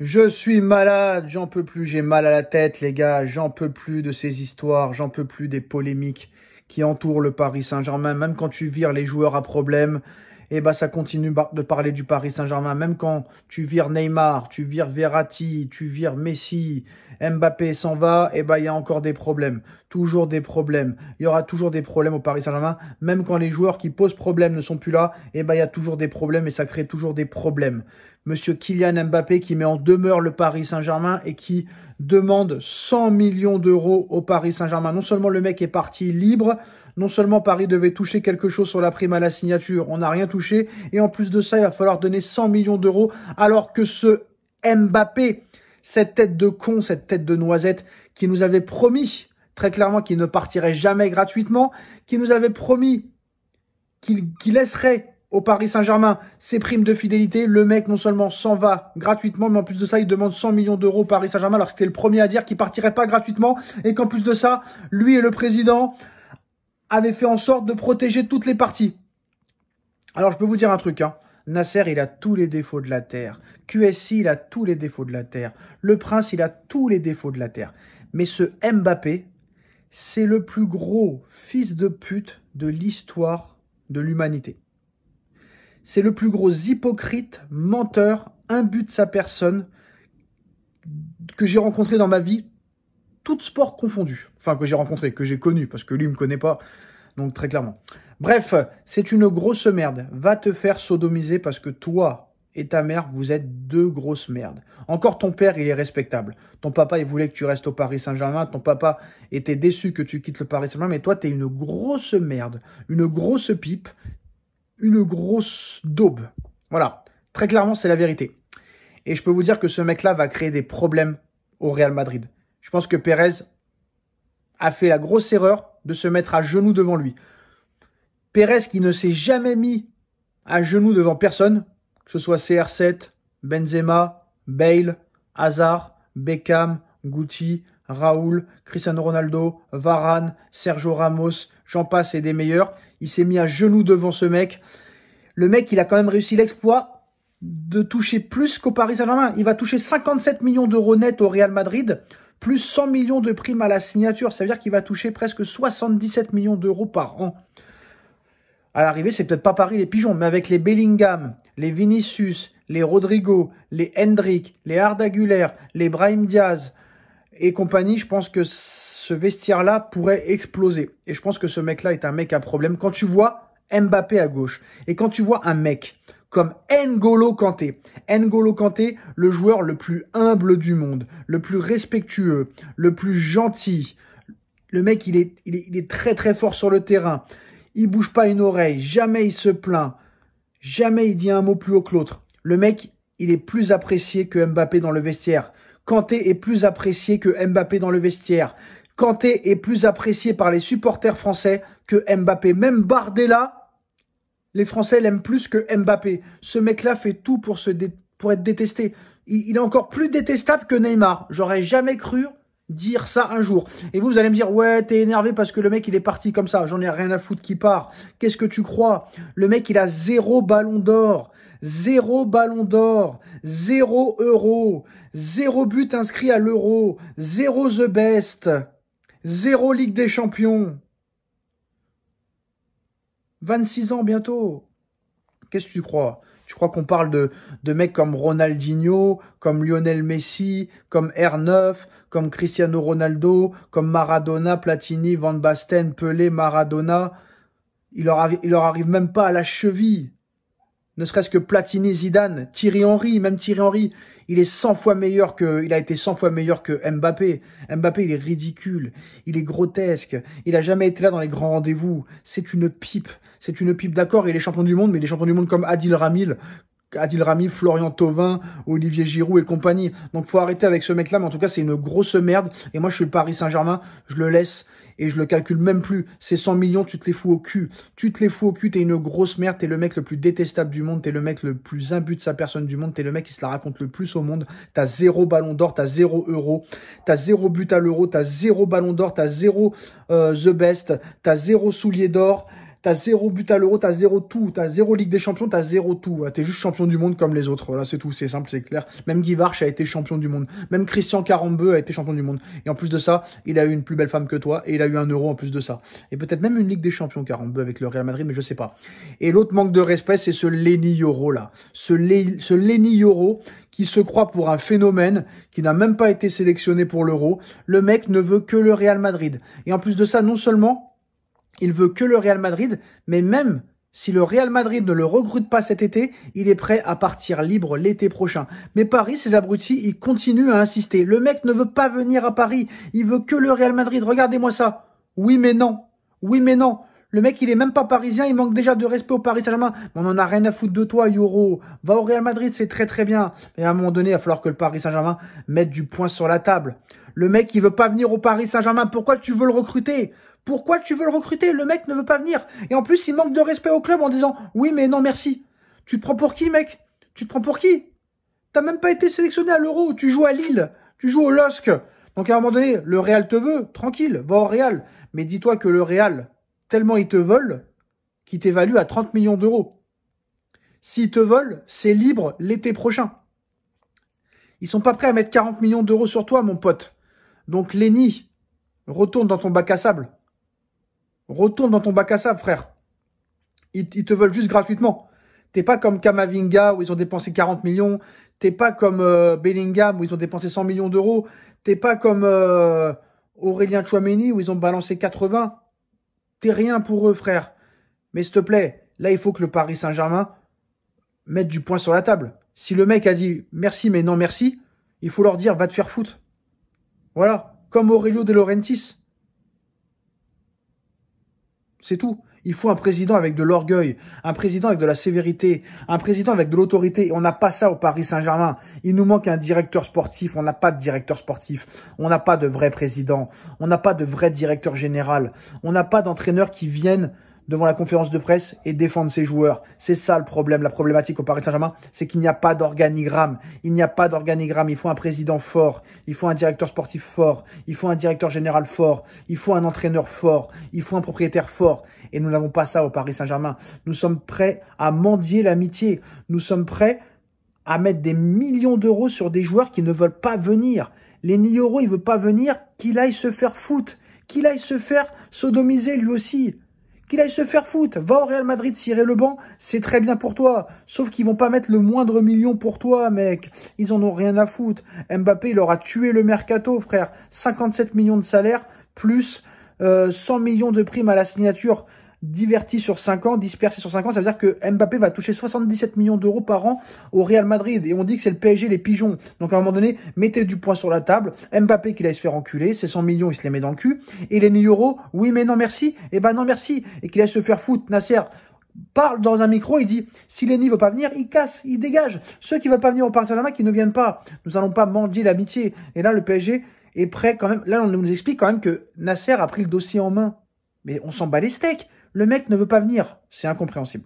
Je suis malade, j'en peux plus, j'ai mal à la tête les gars, j'en peux plus de ces histoires, j'en peux plus des polémiques qui entourent le Paris Saint-Germain. Même quand tu vires les joueurs à problème, eh ben ça continue de parler du Paris Saint-Germain. Même quand tu vires Neymar, tu vires Verratti, tu vires Messi, Mbappé s'en va, eh ben il y a encore des problèmes. Toujours des problèmes. Il y aura toujours des problèmes au Paris Saint-Germain. Même quand les joueurs qui posent problème ne sont plus là, eh ben il y a toujours des problèmes et ça crée toujours des problèmes. Monsieur Kylian Mbappé qui met en demeure le Paris Saint-Germain et qui demande 100 millions d'euros au Paris Saint-Germain. Non seulement le mec est parti libre, non seulement Paris devait toucher quelque chose sur la prime à la signature, on n'a rien touché, et en plus de ça, il va falloir donner 100 millions d'euros, alors que ce Mbappé, cette tête de con, cette tête de noisette, qui nous avait promis très clairement qu'il ne partirait jamais gratuitement, qui nous avait promis qu'il laisserait au Paris Saint-Germain ses primes de fidélité, le mec non seulement s'en va gratuitement, mais en plus de ça, il demande 100 millions d'euros au Paris Saint-Germain, alors que c'était le premier à dire qu'il partirait pas gratuitement, et qu'en plus de ça, lui et le président avaient fait en sorte de protéger toutes les parties. Alors je peux vous dire un truc, hein. Nasser, il a tous les défauts de la terre. QSI, il a tous les défauts de la terre. Le Prince, il a tous les défauts de la terre. Mais ce Mbappé, c'est le plus gros fils de pute de l'histoire de l'humanité. C'est le plus gros hypocrite, menteur, imbu de sa personne que j'ai rencontré dans ma vie, tout sport confondu. Enfin, que j'ai rencontré, que j'ai connu, parce que lui, il me connaît pas, donc très clairement. Bref, c'est une grosse merde. Va te faire sodomiser parce que toi et ta mère, vous êtes deux grosses merdes. Encore ton père, il est respectable. Ton papa, il voulait que tu restes au Paris Saint-Germain. Ton papa était déçu que tu quittes le Paris Saint-Germain. Mais toi, t'es une grosse merde, une grosse pipe, une grosse daube. Voilà, très clairement, c'est la vérité. Et je peux vous dire que ce mec-là va créer des problèmes au Real Madrid. Je pense que Pérez a fait la grosse erreur de se mettre à genoux devant lui. Pérez qui ne s'est jamais mis à genoux devant personne, que ce soit CR7, Benzema, Bale, Hazard, Beckham, Guti, Raoul, Cristiano Ronaldo, Varane, Sergio Ramos, j'en passe et des meilleurs. Il s'est mis à genoux devant ce mec. Le mec, il a quand même réussi l'exploit de toucher plus qu'au Paris Saint-Germain. Il va toucher 57 millions d'euros net au Real Madrid, plus 100 millions de primes à la signature. Ça veut dire qu'il va toucher presque 77 millions d'euros par an. À l'arrivée, c'est peut-être pas Paris les pigeons, mais avec les Bellingham, les Vinicius, les Rodrigo, les Hendrick, les Arda Güler, les Brahim Diaz et compagnie, je pense que ce vestiaire-là pourrait exploser. Et je pense que ce mec-là est un mec à problème. Quand tu vois Mbappé à gauche et quand tu vois un mec comme N'Golo Kanté, le joueur le plus humble du monde, le plus respectueux, le plus gentil, le mec, il est très très fort sur le terrain. Il bouge pas une oreille, jamais il se plaint, jamais il dit un mot plus haut que l'autre. Le mec, il est plus apprécié que Mbappé dans le vestiaire. Kanté est plus apprécié que Mbappé dans le vestiaire. Kanté est plus apprécié par les supporters français que Mbappé. Même Bardella, les Français l'aiment plus que Mbappé. Ce mec-là fait tout pour être détesté. Il est encore plus détestable que Neymar. J'aurais jamais cru dire ça un jour. Et vous allez me dire, ouais, t'es énervé parce que le mec, il est parti comme ça. J'en ai rien à foutre qu'il part. Qu'est-ce que tu crois? Le mec, il a 0 ballon d'or. 0 ballon d'or. 0 euro. 0 but inscrit à l'euro. 0 The Best. 0 Ligue des Champions. 26 ans bientôt. Qu'est-ce que tu crois? Tu crois qu'on parle de mecs comme Ronaldinho, comme Lionel Messi, comme R9, comme Cristiano Ronaldo, comme Maradona, Platini, Van Basten, Pelé, Maradona. Il leur arrive même pas à la cheville. Ne serait-ce que Platini, Zidane, Thierry Henry, même Thierry Henry, il a été 100 fois meilleur que Mbappé. Mbappé, il est ridicule, il est grotesque, il a jamais été là dans les grands rendez-vous. C'est une pipe, d'accord, il est champion du monde, mais il est champion du monde comme Adil Rami, Florian Thauvin, Olivier Giroud et compagnie. Donc faut arrêter avec ce mec-là, mais en tout cas c'est une grosse merde. Et moi je suis le Paris Saint-Germain, je le laisse et je le calcule même plus. Ces 100 millions, tu te les fous au cul. T'es une grosse merde, t'es le mec le plus détestable du monde, t'es le mec le plus imbu de sa personne du monde, t'es le mec qui se la raconte le plus au monde. T'as 0 ballon d'or, t'as 0 euro, t'as 0 but à l'euro, t'as 0 ballon d'or, t'as 0 The Best, t'as 0 soulier d'or. T'as 0 but à l'Euro, t'as 0 tout. T'as 0 Ligue des Champions, t'as 0 tout. T'es juste champion du monde comme les autres. Voilà, c'est tout. C'est simple, c'est clair. Même Guy Varch a été champion du monde. Même Christian Carambeu a été champion du monde. Et en plus de ça, il a eu une plus belle femme que toi. Et il a eu un Euro en plus de ça. Et peut-être même une Ligue des Champions, Carambeu, avec le Real Madrid, mais je sais pas. Et l'autre manque de respect, c'est ce Lenny Yoro, là. Ce Lenny Yoro qui se croit pour un phénomène, qui n'a même pas été sélectionné pour l'Euro. Le mec ne veut que le Real Madrid. Et en plus de ça, non seulement il veut que le Real Madrid, mais même si le Real Madrid ne le recrute pas cet été, il est prêt à partir libre l'été prochain. Mais Paris, ces abrutis, ils continuent à insister. Le mec ne veut pas venir à Paris. Il veut que le Real Madrid. Regardez-moi ça. Oui, mais non. Oui, mais non. Le mec, il est même pas parisien, il manque déjà de respect au Paris Saint-Germain. On en a rien à foutre de toi, Yoro. Va au Real Madrid, c'est très très bien. Mais à un moment donné, il va falloir que le Paris Saint-Germain mette du poing sur la table. Le mec, il veut pas venir au Paris Saint-Germain. Pourquoi tu veux le recruter? Pourquoi tu veux le recruter? Le mec ne veut pas venir. Et en plus, il manque de respect au club en disant « Oui, mais non, merci ». Tu te prends pour qui, mec? Tu te prends pour qui? T'as même pas été sélectionné à l'Euro. Tu joues à Lille. Tu joues au LOSC. Donc à un moment donné, le Real te veut. Tranquille, va au Real. Mais dis-toi que le Real, tellement ils te veulent, qu'ils t'évaluent à 30 millions d'euros. S'ils te veulent, c'est libre l'été prochain. Ils sont pas prêts à mettre 40 millions d'euros sur toi, mon pote. Donc Lenny, retourne dans ton bac à sable. Retourne dans ton bac à sable, frère. Ils te veulent juste gratuitement. T'es pas comme Kamavinga où ils ont dépensé 40 millions. T'es pas comme Bellingham où ils ont dépensé 100 millions d'euros. T'es pas comme Aurélien Tchouaméni où ils ont balancé 80. T'es rien pour eux, frère. Mais s'il te plaît, là, il faut que le Paris Saint-Germain mette du poing sur la table. Si le mec a dit merci, mais non merci, il faut leur dire va te faire foutre. Voilà. Comme Aurelio De Laurentiis. C'est tout. Il faut un président avec de l'orgueil, un président avec de la sévérité, un président avec de l'autorité. On n'a pas ça au Paris Saint-Germain. Il nous manque un directeur sportif. On n'a pas de directeur sportif. On n'a pas de vrai président. On n'a pas de vrai directeur général. On n'a pas d'entraîneurs qui viennent devant la conférence de presse et défendre ses joueurs. C'est ça le problème, la problématique au Paris Saint-Germain, c'est qu'il n'y a pas d'organigramme. Il n'y a pas d'organigramme. Il faut un président fort. Il faut un directeur sportif fort. Il faut un directeur général fort. Il faut un entraîneur fort. Il faut un propriétaire fort. Et nous n'avons pas ça au Paris Saint-Germain. Nous sommes prêts à mendier l'amitié. Nous sommes prêts à mettre des millions d'euros sur des joueurs qui ne veulent pas venir. Lenny Yoro, il veut pas venir, qu'il aille se faire foutre. Qu'il aille se faire sodomiser lui aussi. Qu'il aille se faire foutre. Va au Real Madrid cirer le banc, c'est très bien pour toi. Sauf qu'ils vont pas mettre le moindre million pour toi, mec. Ils en ont rien à foutre. Mbappé, il aura tué le mercato, frère. 57 millions de salaire, plus 100 millions de primes à la signature, divertis sur 5 ans, dispersés sur 5 ans. Ça veut dire que Mbappé va toucher 77 millions d'euros par an au Real Madrid. Et on dit que c'est le PSG, les pigeons. Donc à un moment donné, mettez du poing sur la table. Mbappé qu'il aille se faire enculer, ses 100 millions, il se les met dans le cul. Et les Euro, oui mais non merci. Eh ben non merci. Et qu'il aille se faire foutre. Nasser parle dans un micro, il dit, si Lenny veut pas venir, il casse, il dégage. Ceux qui veulent pas venir au Paris Saint-Germain, qui ne viennent pas. Nous allons pas mendier l'amitié. Et là, le PSG est prêt quand même. Là, on nous explique quand même que Nasser a pris le dossier en main. Mais on s'en bat les steaks. Le mec ne veut pas venir. C'est incompréhensible.